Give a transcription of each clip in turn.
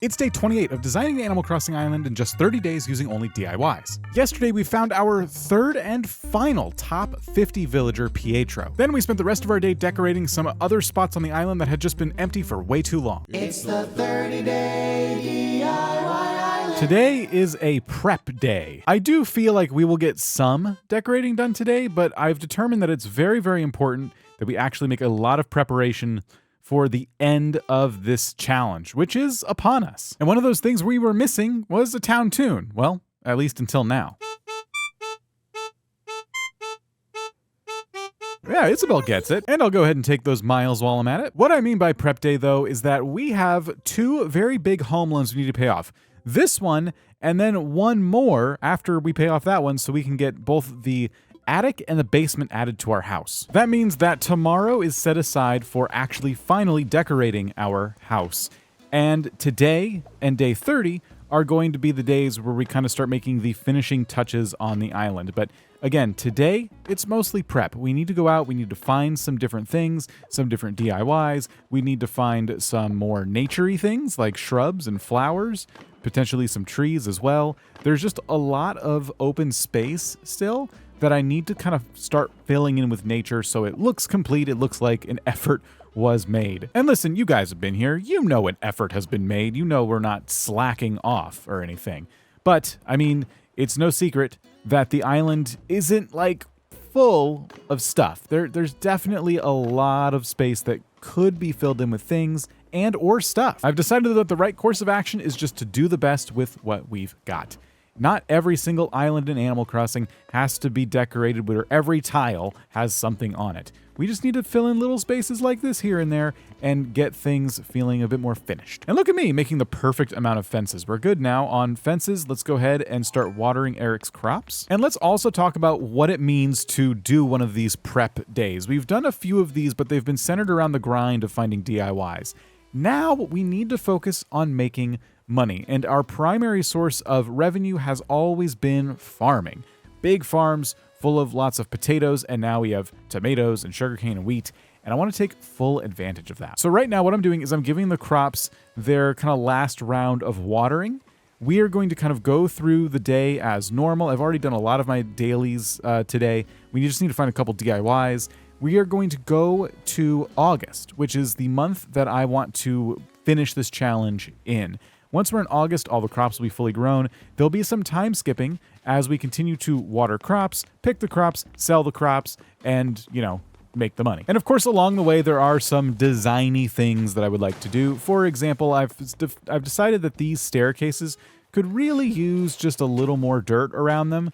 It's day 28 of designing the Animal Crossing island in just 30 days using only DIYs. Yesterday we found our third and final top 50 villager, Pietro. Then we spent the rest of our day decorating some other spots on the island that had just been empty for way too long. It's the 30-day DIY island. Today is a prep day. I do feel like we will get some decorating done today, but I've determined that it's very, very important that we actually make a lot of preparation for the end of this challenge, which is upon us. And one of those things we were missing was a town tune. Well, at least until now. Yeah, Isabel gets it, and I'll go ahead and take those miles while I'm at it. What I mean by prep day, though, is that we have two very big home loans we need to pay off. This one, and then one more after we pay off that one, so we can get both the attic and the basement added to our house. That means that tomorrow is set aside for actually finally decorating our house. And today and day 30 are going to be the days where we kind of start making the finishing touches on the island. But again, today, it's mostly prep. We need to go out, we need to find some different things, some different DIYs. We need to find some more nature-y things like shrubs and flowers, potentially some trees as well. There's just a lot of open space still that I need to kind of start filling in with nature so it looks complete, it looks like an effort was made. And listen, you guys have been here, you know an effort has been made, you know we're not slacking off or anything. But, I mean, it's no secret that the island isn't, like, full of stuff. There's definitely a lot of space that could be filled in with things and or stuff. I've decided that the right course of action is just to do the best with what we've got. Not every single island in Animal Crossing has to be decorated where every tile has something on it. We just need to fill in little spaces like this here and there and get things feeling a bit more finished. And look at me making the perfect amount of fences. We're good now on fences. Let's go ahead and start watering Eric's crops. And let's also talk about what it means to do one of these prep days. We've done a few of these, but they've been centered around the grind of finding DIYs. Now we need to focus on making money, and our primary source of revenue has always been farming. Big farms full of lots of potatoes, and now we have tomatoes and sugarcane and wheat, and I want to take full advantage of that. So right now what I'm doing is I'm giving the crops their kind of last round of watering. We are going to kind of go through the day as normal. I've already done a lot of my dailies today. We just need to find a couple DIYs. We are going to go to August, which is the month that I want to finish this challenge in. Once we're in August, all the crops will be fully grown. There'll be some time skipping as we continue to water crops, pick the crops, sell the crops, and, you know, make the money. And of course, along the way, there are some designy things that I would like to do. For example, I've decided that these staircases could really use just a little more dirt around them.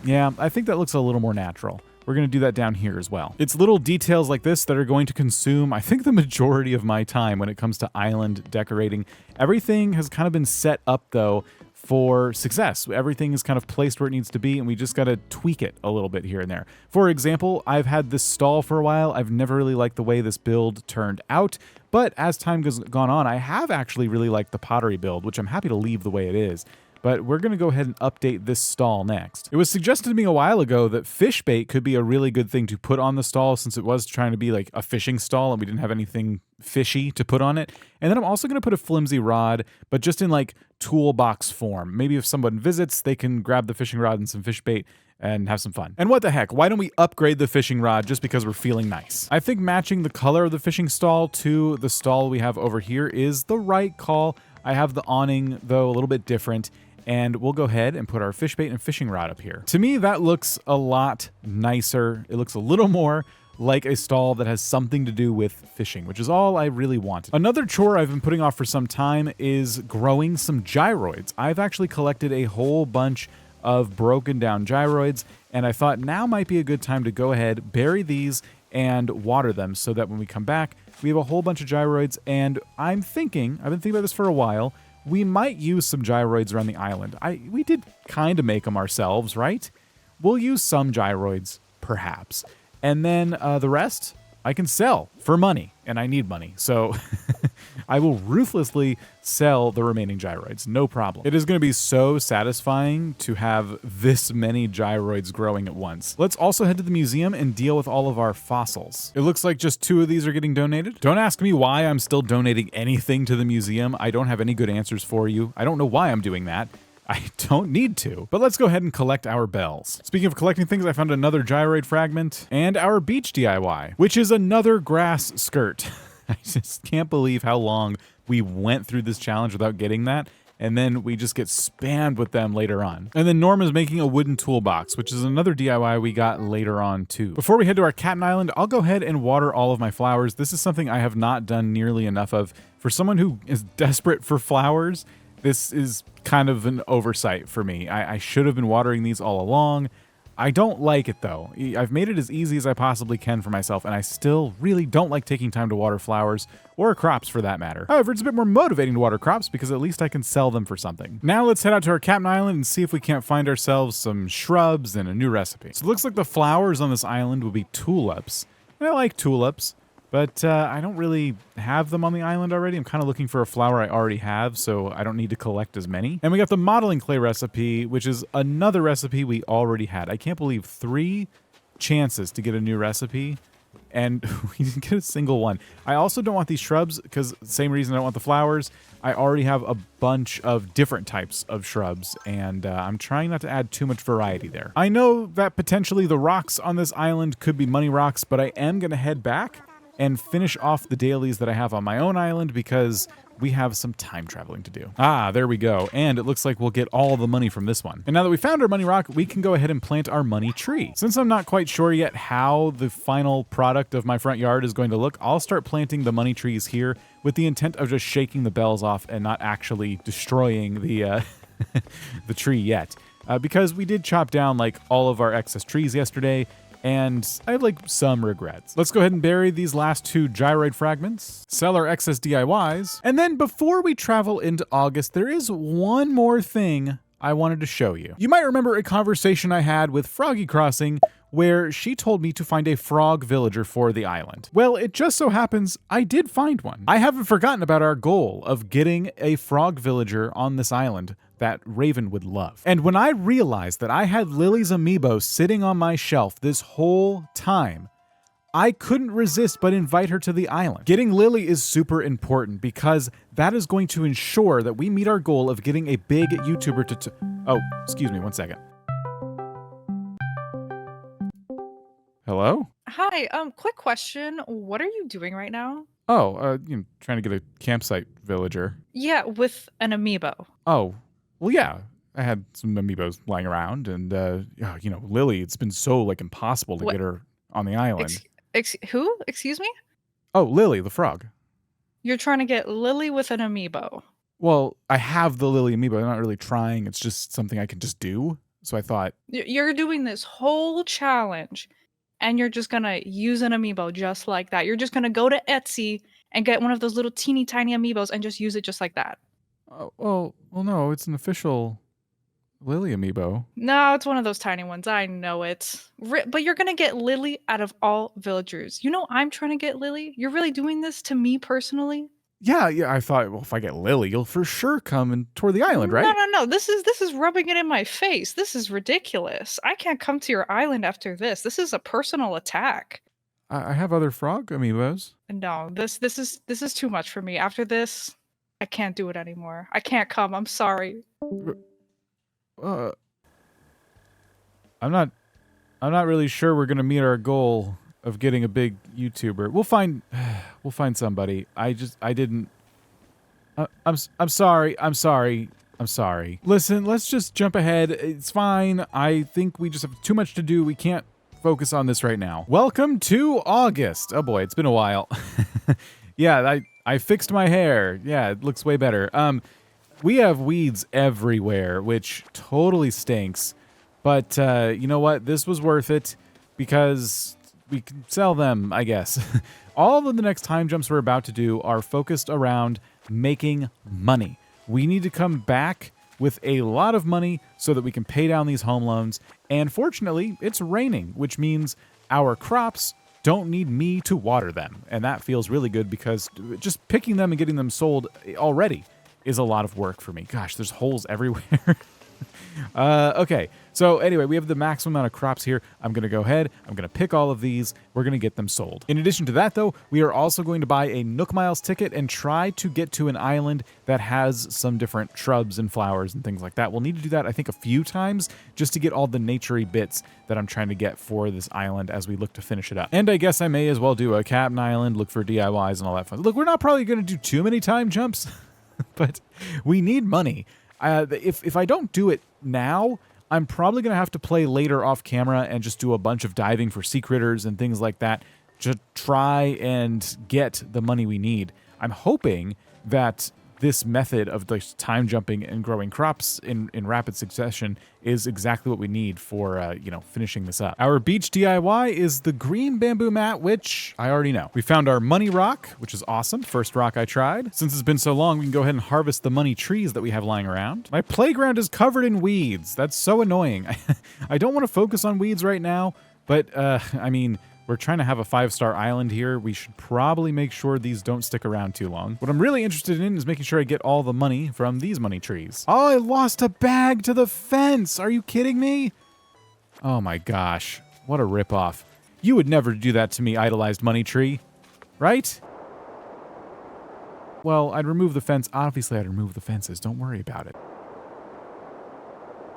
Yeah, I think that looks a little more natural. We're going to do that down here as well. It's little details like this that are going to consume, I think, the majority of my time when it comes to island decorating. Everything has kind of been set up, though, for success. Everything is kind of placed where it needs to be, and we just got to tweak it a little bit here and there. For example, I've had this stall for a while. I've never really liked the way this build turned out, but as time has gone on, I have actually really liked the pottery build, which I'm happy to leave the way it is. But we're going to go ahead and update this stall next. It was suggested to me a while ago that fish bait could be a really good thing to put on the stall since it was trying to be like a fishing stall and we didn't have anything fishy to put on it. And then I'm also going to put a flimsy rod, but just in like toolbox form. Maybe if someone visits, they can grab the fishing rod and some fish bait and have some fun. And what the heck, why don't we upgrade the fishing rod just because we're feeling nice? I think matching the color of the fishing stall to the stall we have over here is the right call. I have the awning, though, a little bit different. And we'll go ahead and put our fish bait and fishing rod up here. To me, that looks a lot nicer. It looks a little more like a stall that has something to do with fishing, which is all I really wanted. Another chore I've been putting off for some time is growing some gyroids. I've actually collected a whole bunch of broken down gyroids, and I thought now might be a good time to go ahead, bury these, and water them so that when we come back, we have a whole bunch of gyroids, and I've been thinking about this for a while, we might use some gyroids around the island. We did kind of make them ourselves, right? We'll use some gyroids, perhaps. And then the rest, I can sell for money, and I need money. So I will ruthlessly sell the remaining gyroids, no problem. It is going to be so satisfying to have this many gyroids growing at once. Let's also head to the museum and deal with all of our fossils. It looks like just 2 of these are getting donated. Don't ask me why I'm still donating anything to the museum. I don't have any good answers for you. I don't know why I'm doing that. I don't need to. But let's go ahead and collect our bells. Speaking of collecting things, I found another gyroid fragment and our beach DIY, which is another grass skirt. I just can't believe how long we went through this challenge without getting that. And then we just get spammed with them later on. And then Norma's making a wooden toolbox, which is another DIY we got later on too. Before we head to our Captain Island, I'll go ahead and water all of my flowers. This is something I have not done nearly enough of. For someone who is desperate for flowers, this is kind of an oversight for me. I should have been watering these all along. I don't like it though. I've made it as easy as I possibly can for myself, and I still really don't like taking time to water flowers, or crops for that matter. However, it's a bit more motivating to water crops because at least I can sell them for something. Now let's head out to our Captain Island and see if we can't find ourselves some shrubs and a new recipe. So it looks like the flowers on this island will be tulips. And I like tulips, but I don't really have them on the island already. I'm kind of looking for a flower I already have, so I don't need to collect as many. And we got the modeling clay recipe, which is another recipe we already had. I can't believe 3 chances to get a new recipe, and we didn't get a single one. I also don't want these shrubs, because same reason I don't want the flowers. I already have a bunch of different types of shrubs, and I'm trying not to add too much variety there. I know that potentially the rocks on this island could be money rocks, but I am going to head back and finish off the dailies that I have on my own island because we have some time traveling to do. Ah, there we go. And it looks like we'll get all the money from this one. And now that we found our money rock, we can go ahead and plant our money tree. Since I'm not quite sure yet how the final product of my front yard is going to look, I'll start planting the money trees here with the intent of just shaking the bells off and not actually destroying the the tree yet. Because we did chop down like all of our excess trees yesterday, and I have like some regrets. Let's go ahead and bury these last 2 gyroid fragments, sell our excess DIYs, and then before we travel into August, there is one more thing I wanted to show you. You might remember a conversation I had with Froggy Crossing where she told me to find a frog villager for the island. Well, it just so happens I did find one. I haven't forgotten about our goal of getting a frog villager on this island that Raven would love. And when I realized that I had Lily's amiibo sitting on my shelf this whole time, I couldn't resist but invite her to the island. Getting Lily is super important because that is going to ensure that we meet our goal of getting a big YouTuber to oh, excuse me, one second. Hello? Hi, quick question. What are you doing right now? Oh, trying to get a campsite villager. Yeah, with an amiibo. Oh, well, yeah. I had some amiibos lying around, and Lily. It's been so like impossible to What? get her on the island. Who? Excuse me? Oh, Lily the frog. You're trying to get Lily with an amiibo. Well, I have the Lily amiibo. I'm not really trying. It's just something I can just do. So I thought, You're doing this whole challenge, and you're just gonna use an amiibo just like that. You're just gonna go to Etsy and get one of those little teeny tiny amiibos and just use it just like that. well, no, it's an official Lily amiibo. No, it's one of those tiny ones. I know it. But you're gonna get Lily out of all villagers. You know I'm trying to get Lily. You're really doing this to me personally? Yeah. I thought, well, if I get Lily, you'll for sure come and tour the island, right? No. This is rubbing it in my face. This is ridiculous. I can't come to your island after this. This is a personal attack. I have other frog amiibos. No, this is too much for me. After this, I can't do it anymore. I can't come. I'm sorry. I'm not really sure we're gonna meet our goal of getting a big YouTuber. We'll find somebody. I'm sorry. Listen, let's just jump ahead. It's fine. I think we just have too much to do. We can't focus on this right now. Welcome to August. Oh boy, it's been a while. Yeah, I fixed my hair. Yeah, it looks way better. We have weeds everywhere, which totally stinks. But you know what? This was worth it because we can sell them, I guess. All of the next time jumps we're about to do are focused around making money. We need to come back with a lot of money so that we can pay down these home loans. And fortunately, it's raining, which means our crops don't need me to water them. And that feels really good because just picking them and getting them sold already is a lot of work for me. Gosh, there's holes everywhere. Okay, so anyway, we have the maximum amount of crops here. I'm going to go ahead. I'm going to pick all of these. We're going to get them sold. In addition to that, though, we are also going to buy a Nook Miles ticket and try to get to an island that has some different shrubs and flowers and things like that. We'll need to do that, I think, a few times just to get all the naturey bits that I'm trying to get for this island as we look to finish it up. And I guess I may as well do a Captain Island, look for DIYs and all that fun. Look, we're not probably going to do too many time jumps, but we need money. If I don't do it now, I'm probably going to have to play later off camera and just do a bunch of diving for sea critters and things like that to try and get the money we need. I'm hoping that this method of the time jumping and growing crops in rapid succession is exactly what we need for, finishing this up. Our beach DIY is the green bamboo mat, which I already know. We found our money rock, which is awesome. First rock I tried. Since it's been so long, we can go ahead and harvest the money trees that we have lying around. My playground is covered in weeds. That's so annoying. I don't want to focus on weeds right now, but, we're trying to have a 5-star island here. We should probably make sure these don't stick around too long. What I'm really interested in is making sure I get all the money from these money trees. Oh, I lost a bag to the fence. Are you kidding me? Oh my gosh. What a ripoff. You would never do that to me, idolized money tree. Right? Well, I'd remove the fence. Obviously, I'd remove the fences. Don't worry about it.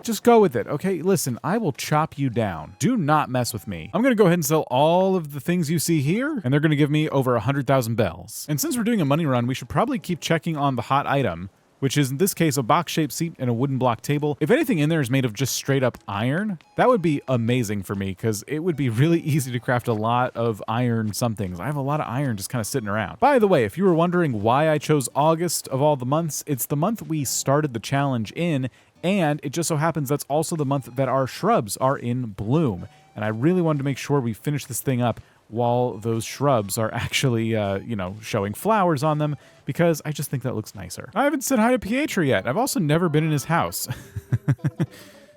Just go with it, okay? Listen, I will chop you down. Do not mess with me. I'm gonna go ahead and sell all of the things you see here, and they're gonna give me over 100,000 bells. And since we're doing a money run, we should probably keep checking on the hot item, which is in this case a box-shaped seat and a wooden block table. If anything in there is made of just straight up iron, that would be amazing for me because it would be really easy to craft a lot of iron somethings. I have a lot of iron just kind of sitting around. By the way, if you were wondering why I chose August of all the months, it's the month we started the challenge in, and it just so happens that's also the month that our shrubs are in bloom. And I really wanted to make sure we finish this thing up while those shrubs are actually, showing flowers on them, because I just think that looks nicer. I haven't said hi to Pietro yet. I've also never been in his house.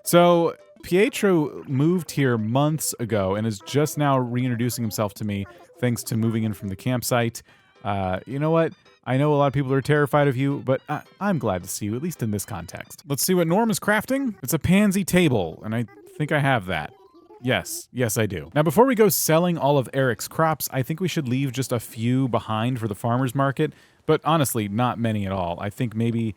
So Pietro moved here months ago and is just now reintroducing himself to me thanks to moving in from the campsite. You know what? I know a lot of people are terrified of you, but I'm glad to see you, at least in this context. Let's see what Norm is crafting. It's a pansy table, and I think I have that. Yes, I do. Now, before we go selling all of Eric's crops, I think we should leave just a few behind for the farmer's market, but honestly, not many at all. I think maybe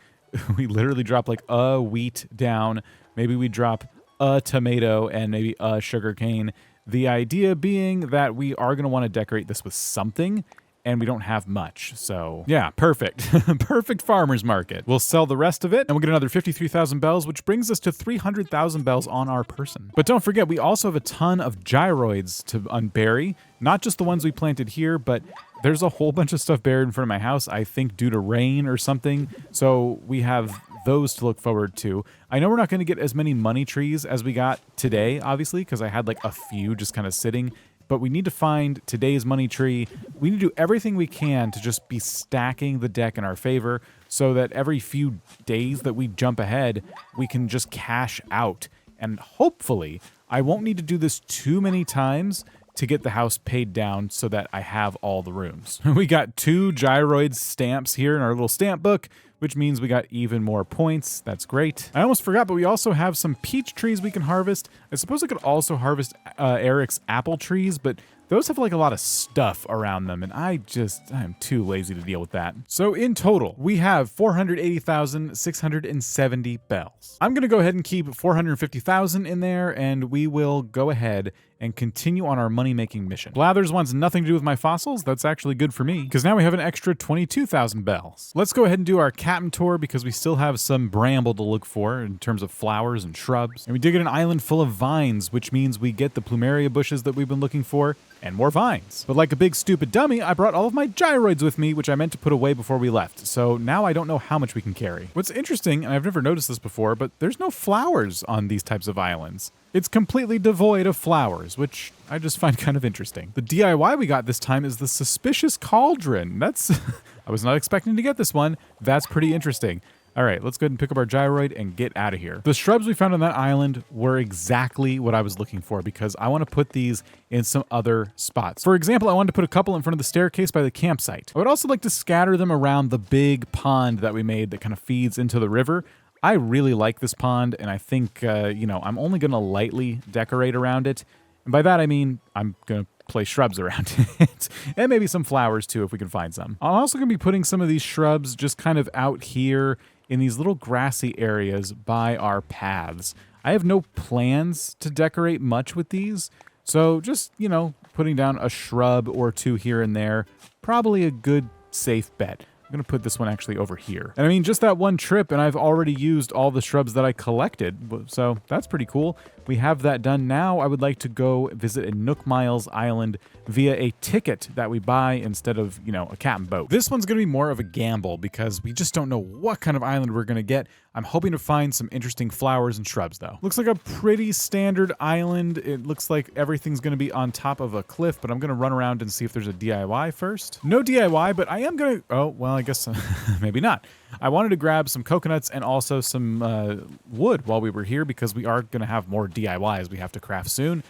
we literally drop like a wheat down, maybe we drop a tomato and maybe a sugarcane. The idea being that we are going to want to decorate this with something, and we don't have much. So yeah, perfect. Perfect farmer's market. We'll sell the rest of it and we'll get another 53,000 bells, which brings us to 300,000 bells on our person. But don't forget, we also have a ton of gyroids to unbury, not just the ones we planted here, but there's a whole bunch of stuff buried in front of my house, I think due to rain or something. So we have those to look forward to. I know we're not going to get as many money trees as we got today, obviously, because I had like a few just kind of sitting. But we need to find today's money tree. We need to do everything we can to just be stacking the deck in our favor so that every few days that we jump ahead, we can just cash out. And hopefully, I won't need to do this too many times to get the house paid down so that I have all the rooms. We got 2 gyroid stamps here in our little stamp book, which means we got even more points. That's great. I almost forgot, but we also have some peach trees we can harvest. I suppose I could also harvest Eric's apple trees, but those have like a lot of stuff around them, and I'm too lazy to deal with that. So in total, we have 480,670 bells. I'm gonna go ahead and keep 450,000 in there, and we will go ahead and continue on our money-making mission. Blathers wants nothing to do with my fossils. That's actually good for me, because now we have an extra 22,000 bells. Let's go ahead and do our captain tour, because we still have some bramble to look for in terms of flowers and shrubs. And we did get an island full of vines, which means we get the plumeria bushes that we've been looking for, and more vines. But like a big stupid dummy, I brought all of my gyroids with me, which I meant to put away before we left. So now I don't know how much we can carry. What's interesting, and I've never noticed this before, but there's no flowers on these types of islands. It's completely devoid of flowers, which I just find kind of interesting. The DIY we got this time is the suspicious cauldron. That's, I was not expecting to get this one. That's pretty interesting. All right, let's go ahead and pick up our gyroid and get out of here. The shrubs we found on that island were exactly what I was looking for because I want to put these in some other spots. For example, I wanted to put a couple in front of the staircase by the campsite. I would also like to scatter them around the big pond that we made that kind of feeds into the river. I really like this pond, and I think, I'm only going to lightly decorate around it. And by that, I mean I'm going to place shrubs around it. And maybe some flowers, too, if we can find some. I'm also going to be putting some of these shrubs just kind of out here in these little grassy areas by our paths. I have no plans to decorate much with these, so just, putting down a shrub or two here and there, probably a good, safe bet. I'm going to put this one actually over here. And I mean, just that one trip, and I've already used all the shrubs that I collected, so that's pretty cool. We have that done. Now I would like to go visit a Nook Miles Island via a ticket that we buy instead of, a captain boat. This one's going to be more of a gamble because we just don't know what kind of island we're going to get. I'm hoping to find some interesting flowers and shrubs, though. Looks like a pretty standard island. It looks like everything's going to be on top of a cliff, but I'm going to run around and see if there's a DIY first. No DIY, but I am going to... Oh, well, I guess maybe not. I wanted to grab some coconuts and also some wood while we were here because we are going to have more DIYs we have to craft soon.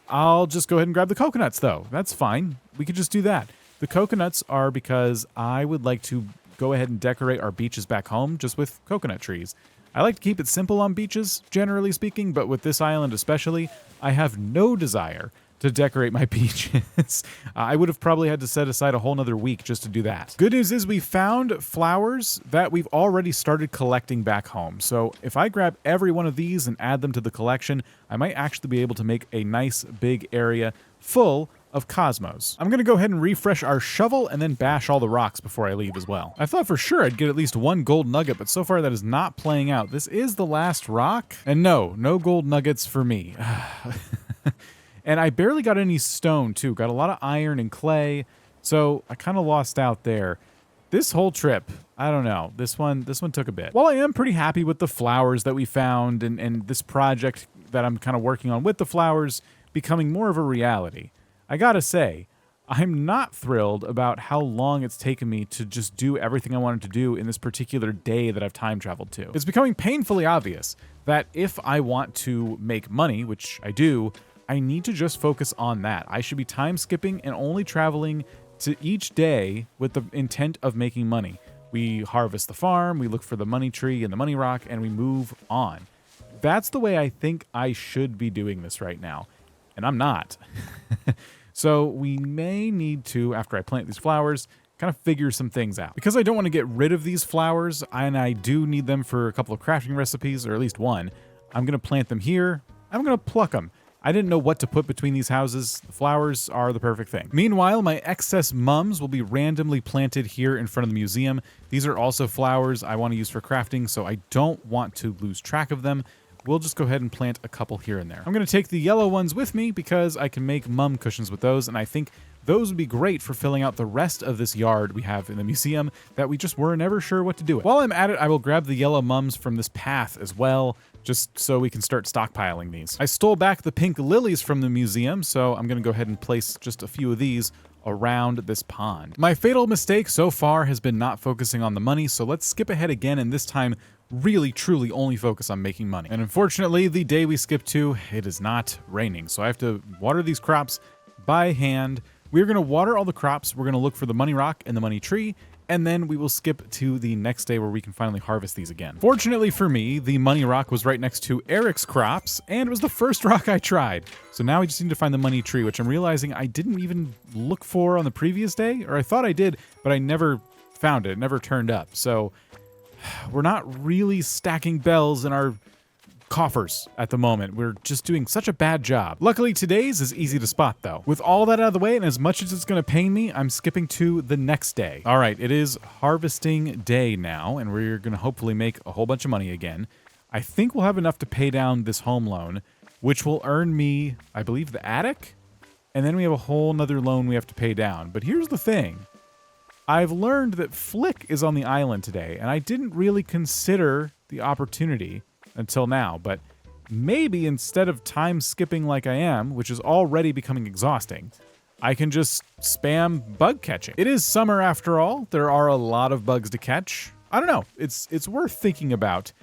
I'll just go ahead and grab the coconuts, though. That's fine. We could just do that. The coconuts are because I would like to go ahead and decorate our beaches back home just with coconut trees. I like to keep it simple on beaches, generally speaking, but with this island especially, I have no desire to decorate my beaches. I would have probably had to set aside a whole nother week just to do that. Good news is we found flowers that we've already started collecting back home. So if I grab every one of these and add them to the collection, I might actually be able to make a nice big area full of cosmos. I'm gonna go ahead and refresh our shovel and then bash all the rocks before I leave as well. I thought for sure I'd get at least one gold nugget, but so far that is not playing out. This is the last rock, and no gold nuggets for me. And I barely got any stone, too. Got a lot of iron and clay, so I kind of lost out there. This whole trip, I don't know. This one took a bit. While I am pretty happy with the flowers that we found and this project that I'm kind of working on with the flowers becoming more of a reality, I gotta say, I'm not thrilled about how long it's taken me to just do everything I wanted to do in this particular day that I've time traveled to. It's becoming painfully obvious that if I want to make money, which I do, I need to just focus on that. I should be time skipping and only traveling to each day with the intent of making money. We harvest the farm, we look for the money tree and the money rock, and we move on. That's the way I think I should be doing this right now, and I'm not. So we may need to, after I plant these flowers, kind of figure some things out. Because I don't want to get rid of these flowers, and I do need them for a couple of crafting recipes, or at least one, I'm going to plant them here. I'm going to pluck them. I didn't know what to put between these houses. The flowers are the perfect thing. Meanwhile, my excess mums will be randomly planted here in front of the museum. These are also flowers I want to use for crafting, so I don't want to lose track of them. We'll just go ahead and plant a couple here and there. I'm going to take the yellow ones with me because I can make mum cushions with those, and I think those would be great for filling out the rest of this yard we have in the museum that we just were never sure what to do with. While I'm at it, I will grab the yellow mums from this path as well, just so we can start stockpiling these. I stole back the pink lilies from the museum, so I'm going to go ahead and place just a few of these around this pond. My fatal mistake so far has been not focusing on the money, so let's skip ahead again and this time really truly only focus on making money. And unfortunately, the day we skipped to, it is not raining, so I have to water these crops by hand. We're going to water all the crops, we're going to look for the money rock and the money tree, and then we will skip to the next day where we can finally harvest these again. Fortunately for me, the money rock was right next to Eric's crops, and it was the first rock I tried. So now we just need to find the money tree, which I'm realizing I didn't even look for on the previous day, or I thought I did, but I never found it. It never turned up. So we're not really stacking bells in our coffers at the moment. We're just doing such a bad job. Luckily, today's is easy to spot, though. With all that out of the way, and as much as it's going to pain me, I'm skipping to the next day. All right, it is harvesting day now, and we're going to hopefully make a whole bunch of money again. I think we'll have enough to pay down this home loan, which will earn me, I believe, the attic, and then we have a whole nother loan we have to pay down. But here's the thing. I've learned that Flick is on the island today, and I didn't really consider the opportunity until now, but maybe instead of time skipping like I am, which is already becoming exhausting, I can just spam bug catching. It is summer after all. There are a lot of bugs to catch. I don't know. It's worth thinking about.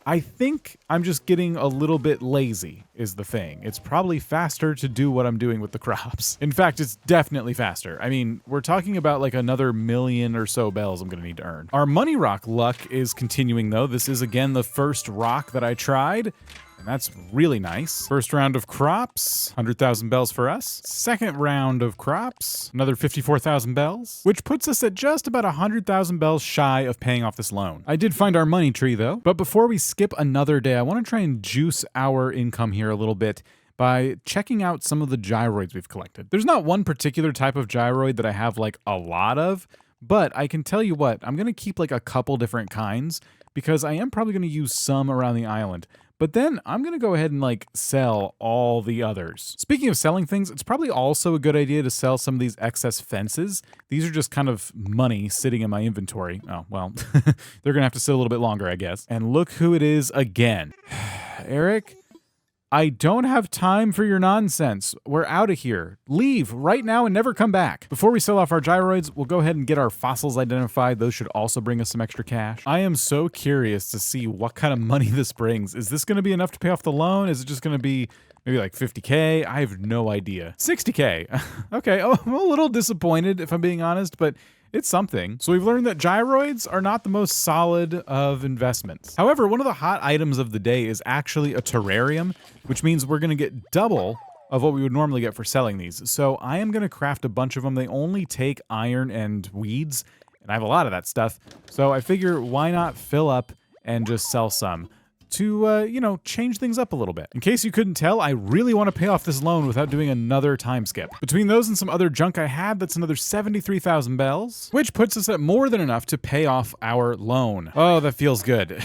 I think I'm just getting a little bit lazy is the thing. It's probably faster to do what I'm doing with the crops. In fact, it's definitely faster. I mean, we're talking about like another 1,000,000 or so bells I'm gonna need to earn. Our money rock luck is continuing though. This is again the first rock that I tried. And that's really nice. First round of crops, 100,000 bells for us. Second round of crops, another 54,000 bells, which puts us at just about 100,000 bells shy of paying off this loan. I did find our money tree though, but before we skip another day, I want to try and juice our income here a little bit by checking out some of the gyroids we've collected. There's not one particular type of gyroid that I have like a lot of, but I can tell you what, I'm going to keep like a couple different kinds because I am probably going to use some around the island. But then I'm going to go ahead and like sell all the others. Speaking of selling things, it's probably also a good idea to sell some of these excess fences. These are just kind of money sitting in my inventory. Oh, well, they're going to have to sit a little bit longer, I guess. And look who it is again. Eric, I don't have time for your nonsense. We're out of here. Leave right now and never come back. Before we sell off our gyroids, we'll go ahead and get our fossils identified. Those should also bring us some extra cash. I am so curious to see what kind of money this brings. Is this going to be enough to pay off the loan? Is it just going to be maybe like 50K? I have no idea. 60K. Okay, oh, I'm a little disappointed if I'm being honest, but it's something. So we've learned that gyroids are not the most solid of investments. However, one of the hot items of the day is actually a terrarium, which means we're going to get double of what we would normally get for selling these. So I am going to craft a bunch of them. They only take iron and weeds, and I have a lot of that stuff. So I figure why not fill up and just sell some to, you know, change things up a little bit. In case you couldn't tell, I really want to pay off this loan without doing another time skip. Between those and some other junk I had, that's another 73,000 bells, which puts us at more than enough to pay off our loan. Oh, that feels good.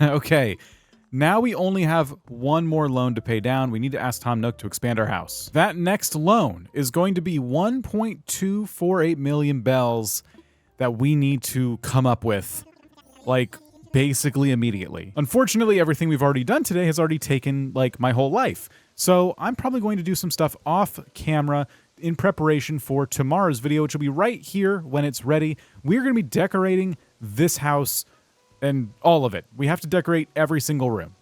Okay. Now we only have one more loan to pay down. We need to ask Tom Nook to expand our house. That next loan is going to be 1.248 million bells that we need to come up with, like, basically immediately. Unfortunately, everything we've already done today has already taken like my whole life. So I'm probably going to do some stuff off camera in preparation for tomorrow's video, which will be right here when it's ready. We're going to be decorating this house and all of it. We have to decorate every single room.